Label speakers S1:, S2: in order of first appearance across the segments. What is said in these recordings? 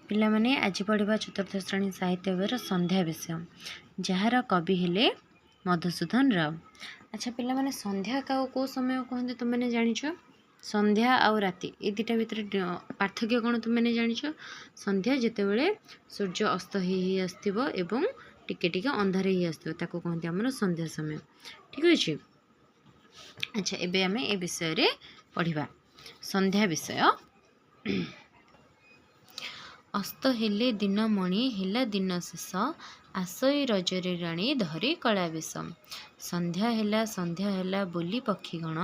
S1: पिला माने आज पढ़ा चतुर्थ श्रेणी साहित्य बहिर संध्या विषय जार कवि हेले मधुसूदन राव। अच्छा पिला माने संध्या कौ समय कहते तुमने जानिछ? संध्या आउ राति ए दुटा भितर पार्थक्य कौन तुमने जानिछ? संध्या जेतेबेले सूर्य अस्त ही आसथिबो एवं टिके टिके अंधार ही आसथिबो ताको कहते हमर संध्या समय। ठीक अछि। अच्छा एबे आमे ए विषय रे पढ़िबा संध्या विषय। अस्त हेले दिन मणि हेला दिन शेष आसई रजरे राणी धरी कला बेश संध्या हेला बोली पक्षीगण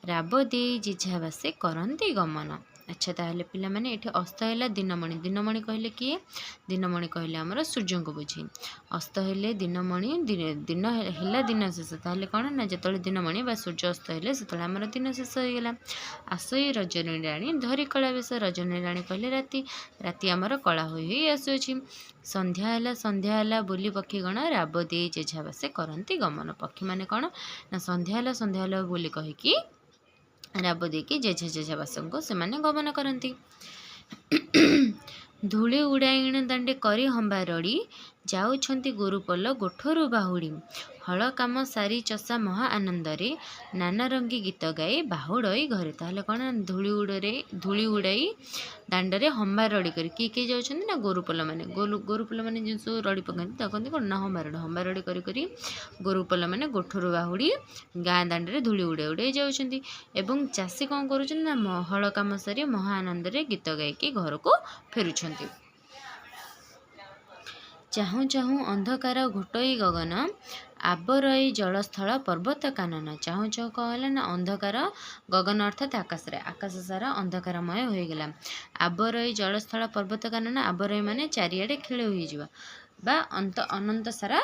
S1: राब दे जिझा बासे करती गमन। अच्छा ताहले पिला माने एठी अस्त हेला दिनमणि कहले किए? दिनमणि कहले हमर सूर्य को बुझी। अस्त हेले दिनमणि दिन हेला दिन शेष ताहले कौन ना जेतले दिनमणि बा सूर्य अस्त हेले सेतले हमर दिन शेष हो गेला। आसई रजनी राणी धरी कला बेश रजनी राणी कहले राति राति हमर कला होई आसुछि। संध्या हेला बोली पक्षीगण राब दे जेझा बासे करती गमन। पक्षी माने कौन ना संध्या हेला बोली कहिकी राब देकी जेझा जेझा बासों को से माने गमन करती। धूली उड़ाइण दांडे करी हंबा रड़ी जाउछंती गुरुपल गोठरू बाहुड़ी हल काम सारी चषा महा आनंदरे नाना रंगी गीत गाई बाहुड़ई घरे। ताहले कौन धूली उड़ाई दांडरे हंबा रड़ी कर किए जाउछंती ना गोरुपल माने गोरुपल माने जिनसो रड़ी पकाती ता कहते कौन ना हंबा रड़ी करी गोरुपल माने गोठरू बाहुड़ी गाँ दांडरे धूली उड़ाई उड़ाई जाउछंती एवं चाषी कौन करुछंती ना हल काम सारी महा आनंदरे गीत गायकी घर को फेरुछंती। चाहू चाहू अंधकार घोटई गगन आबरई जलस्थल पर्वत कानन। चाहू चाहू कहला ना अंधकार गगन अर्थात आकाश सारा अंधकारमय हो गला। आबरई जलस्थल पर्वत कानन आबरई माने चारिआडे खेल हो बा अनंत सारा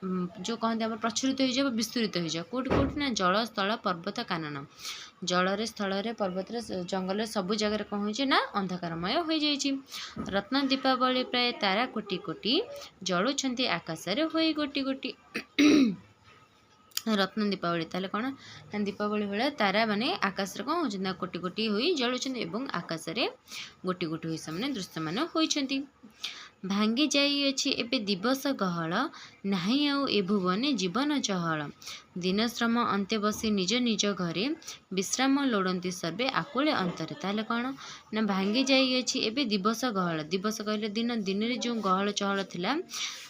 S1: जो कहते हैं प्रचुरित हो विस्तृत हो कौट ना जल स्थल पर्वत कानन जलरे स्थल पर्वत जंगल सबु जगह कौन हो ना अंधकारमय हो जाइए। रत्न दीपावली प्राय तारा कोटी कोटी जलुंट आकाश हो गोटी गोटी। रत्न दीपावली ताले कौन ना दीपावली भाया तारा माने आकाश कौन हो कोटी कोटी हो जलुंट एवं आकाश गोटी गोटी हो से दृश्यमान होती। भांगी जाइए एबे दिवस गहल नाही आउ ए भुवने जीवन चहल दिन श्रम अंते बसी निज निज घरे विश्राम लोड़ती सर्वे आकुले अंतरे। ताले कौन ना भांगी जाइए एबे दिवस गहल दिवस कहले दिन दिन रे जो गहल चहल थिला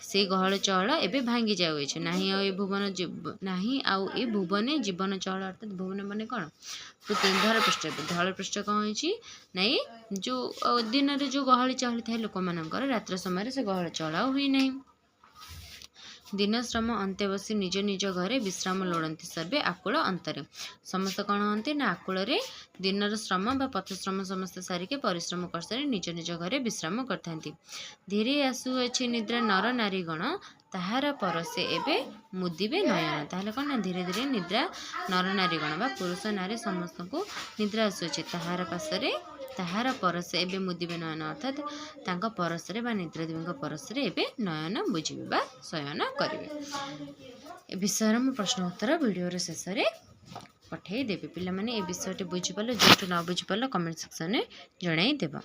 S1: से गहल चहल एबे भांगी जाउछे नाही आउ ए भुवने जीवन चहल अर्थात भुवन माने कौन धर पृष्ठ धर पृष्ठ कौन होची नहीं जो दिन रे जो गहली चहली थाए लोक मानकर रात्र समय से गहल चहल हुई नहीं। दिन श्रम अंते बसी निज निज घरे विश्राम लोड़ती सर्वे आकुल अंतरे समस्त कौन हंती ना आकुल दिन श्रम बा पथश्रम समस्त सारिके परिश्रम कर सारी निज निज घरे विश्राम करथांती। धीरे आसुअछि निद्रा नर नारी गण ताहार परसे एबे मुदिबे नयन। ताहले कौन ना धीरे धीरे निद्रा नर नारी गण बा पुरुष नारी समस्त को निद्रा आसुअछि ताहार परसे एबे मुदिबे नयन अर्थात तांका परसरे बा निद्रा देवी परसरे एबे नयन बुझिबे बा शयन करिवे। ए विषय मु प्रश्न उत्तर वीडियो रे शेष रे पठेई देबे। पिला माने ए विषयटी बुझि पालो जेटु न बुझि पालो कमेंट सेक्शन रे जणाई देबा।